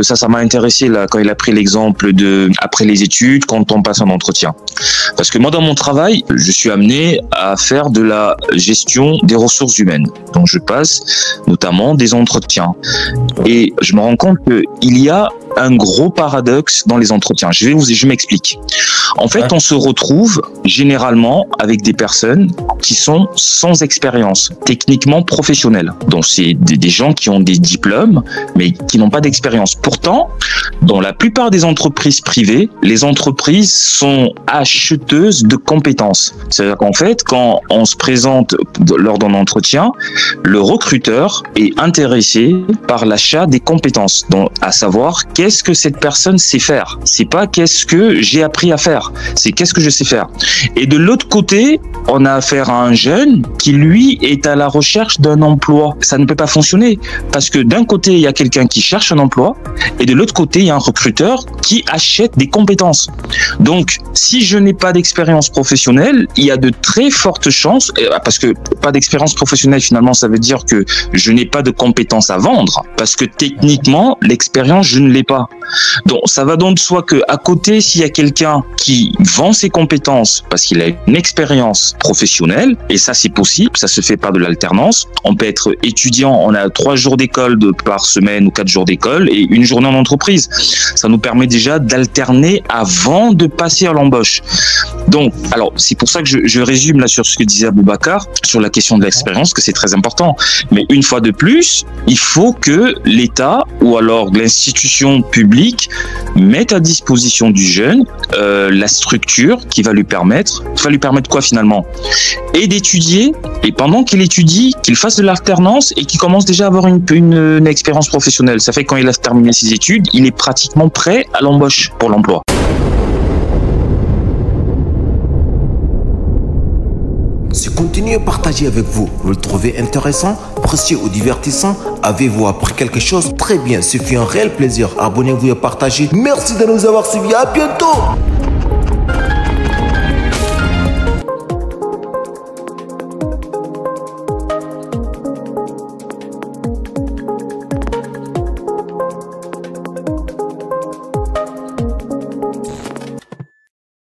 Ça m'a intéressé là quand il a pris l'exemple de après les études, quand on passe un entretien. Parce que moi, dans mon travail, je suis amené à faire de la gestion des ressources humaines. Donc, je passe notamment des entretiens. Et je me rends compte qu'il y a un gros paradoxe dans les entretiens. Je m'explique. En fait, on se retrouve généralement avec des personnes qui sont sans expérience, techniquement professionnelle. Donc, c'est des gens qui ont des diplômes, mais qui n'ont pas d'expérience. Pourtant, dans la plupart des entreprises privées, les entreprises sont acheteuses de compétences. C'est-à-dire qu'en fait, quand on se présente lors d'un entretien, le recruteur est intéressé par l'achat des compétences, donc à savoir qu'est-ce que cette personne sait faire. C'est pas qu'est-ce que j'ai appris à faire, c'est qu'est-ce que je sais faire. Et de l'autre côté, on a affaire à un jeune qui, lui, est à la recherche d'un emploi. Ça ne peut pas fonctionner parce que d'un côté, il y a quelqu'un qui cherche un emploi et de l'autre côté, il y a un recruteur qui achète des compétences. Donc, si je n'ai pas d'expérience professionnelle, il y a de très fortes chances, parce que pas d'expérience professionnelle, finalement, ça veut dire que je n'ai pas de compétences à vendre parce que techniquement, l'expérience, je ne l'ai pas. Donc, ça va donc de soi que à côté, s'il y a quelqu'un qui vend ses compétences parce qu'il a une expérience professionnelle, et ça, c'est possible, ça se fait par de l'alternance. On peut être étudiant, on a 3 jours d'école par semaine ou 4 jours d'école et une journée en entreprise. Ça nous permet déjà d'alterner avant de passer à l'embauche. Donc, alors, c'est pour ça que je résume là sur ce que disait Aboubacar, sur la question de l'expérience, que c'est très important. Mais une fois de plus, il faut que l'État ou alors l'institution publique mette à disposition du jeune la structure qui va lui permettre quoi finalement? Et d'étudier, et pendant qu'il étudie, qu'il fasse de l'alternance et qu'il commence déjà à avoir une expérience professionnelle. Ça fait que quand il a terminé ses études, il est pratiquement prêt à l'embauche pour l'emploi. Si continuez à partager avec vous, vous le trouvez intéressant, précieux ou divertissant, avez-vous appris quelque chose? Très bien, ce fut un réel plaisir. Abonnez-vous et partagez. Merci de nous avoir suivis. À bientôt.